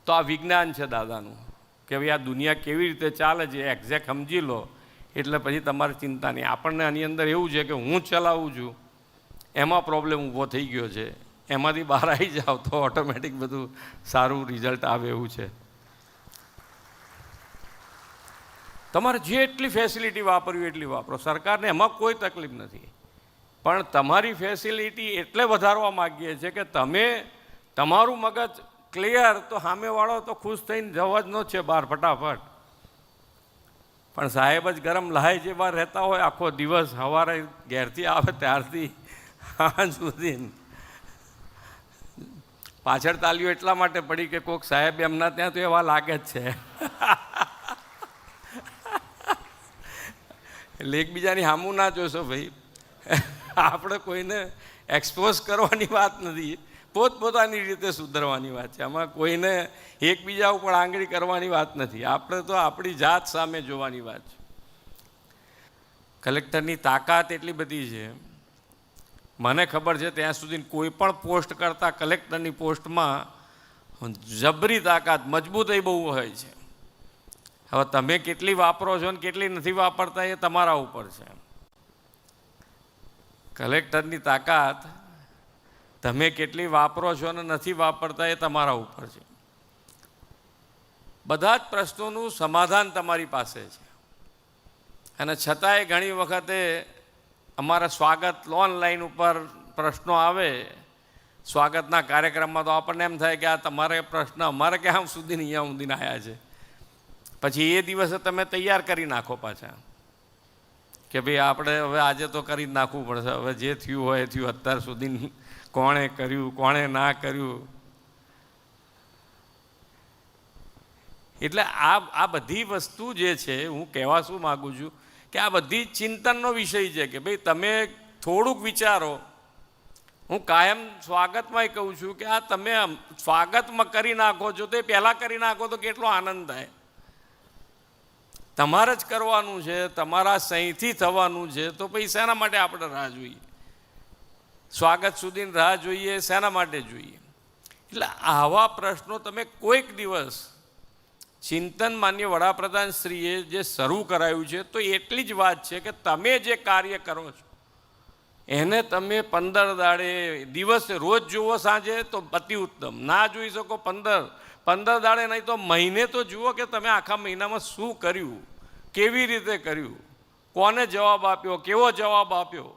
તો આ વિજ્ઞાન છે દાદાનું કે ભાઈ આ દુનિયા કેવી રીતે ચાલે છે એક્ઝેક્ટ સમજી લો એટલે પછી તમારે ચિંતા નહીં. આપણને આની અંદર એવું છે કે હું ચલાવું છું એમાં પ્રોબ્લેમ ઊભો થઈ ગયો છે, એમાંથી બહાર આવી જાઓ તો ઓટોમેટિક બધું સારું રિઝલ્ટ આવે એવું છે. તમારે જેટલી ફેસિલિટી વાપરવી એટલી વાપરો, સરકારને એમાં કોઈ તકલીફ નથી, પણ તમારી ફેસિલિટી એટલે વધારવા માગીએ છીએ કે તમે તમારું મગજ ક્લિયર તો સામેવાળો તો ખુશ થઈને જવા જ ન છે બહાર ફટાફટ. પણ સાહેબ જ ગરમ લાય જેવા રહેતા હોય આખો દિવસ, સવારે ઘેરથી આવે ત્યારથી સાંજ સુધી પાછળ તાલીઓ એટલા માટે પડી કે કોઈક સાહેબ એમના ત્યાં તો એવા લાગે જ છે. એટલે એકબીજાની સામું ના જોશો ભાઈ, આપણે કોઈને એક્સપોઝ કરવાની વાત નથી, પોતપોતાની રીતે સુધરવાની વાત છે. આમાં કોઈને એકબીજા ઉપર આંગળી કરવાની વાત નથી, આપણે તો આપણી જાત સામે જોવાની વાત છે. કલેક્ટરની તાકાત એટલી બધી છે, મને ખબર છે ત્યાં સુધી કોઈ પણ પોસ્ટ કરતાં કલેક્ટરની પોસ્ટમાં જબરી તાકાત, મજબૂતાઈ બહુ હોય છે. હવે તમે કેટલી વાપરો છો ને કેટલી નથી વાપરતા એ તમારા ઉપર છે. કલેક્ટરની તાકાત તમે કેટલી વાપરો છો ને નથી વાપરતા એ તમારા ઉપર છે. બધા જ પ્રશ્નોનું સમાધાન તમારી પાસે છે, અને છતાંય ઘણી વખતે અમારા સ્વાગત ઓનલાઈન ઉપર પ્રશ્નો આવે સ્વાગતના કાર્યક્રમમાં, તો આપણને એમ થાય કે આ તમારે પ્રશ્ન અમારે ક્યાં સુધી અહીંયા ઊંધીને આવ્યા છે. પછી એ દિવસે તમે તૈયાર કરી નાખો પાછા કે ભાઈ આપણે હવે આજે તો કરી જ નાખવું પડશે, હવે જે થયું હોય એ થયું, અત્યાર સુધી કોણે કર્યું કોણે ના કર્યું. એટલે આ બધી વસ્તુ જે છે, હું કહેવા શું માગું છું કે આ બધી ચિંતનનો વિષય છે કે ભાઈ તમે થોડુંક વિચારો. હું કાયમ સ્વાગતમાંય કહું છું કે આ તમે સ્વાગતમાં કરી નાખો છો તો એ પહેલાં કરી નાખો તો કેટલો આનંદ થાય. તમારે જ કરવાનું છે, તમારા સહીથી થવાનું છે, તો પછી શેના માટે આપણે રાહ જોઈએ? સ્વાગત સુધીની રાહ જોઈએ શેના માટે જોઈએ? એટલે આવા પ્રશ્નો તમે કોઈક દિવસ ચિંતન માન્ય વડાપ્રધાનશ્રીએ જે શરૂ કરાયું છે, તો એટલી જ વાત છે કે તમે જે કાર્ય કરો છો એને તમે 15 દાડે દિવસે રોજ જુઓ સાંજે તો અતિ ઉત્તમ. ના જોઈ શકો 15 દાડે નહીં તો મહિને તો જુઓ કે તમે આખા મહિનામાં શું કર્યું, કેવી રીતે કર્યું, કોને જવાબ આપ્યો, કેવો જવાબ આપ્યો.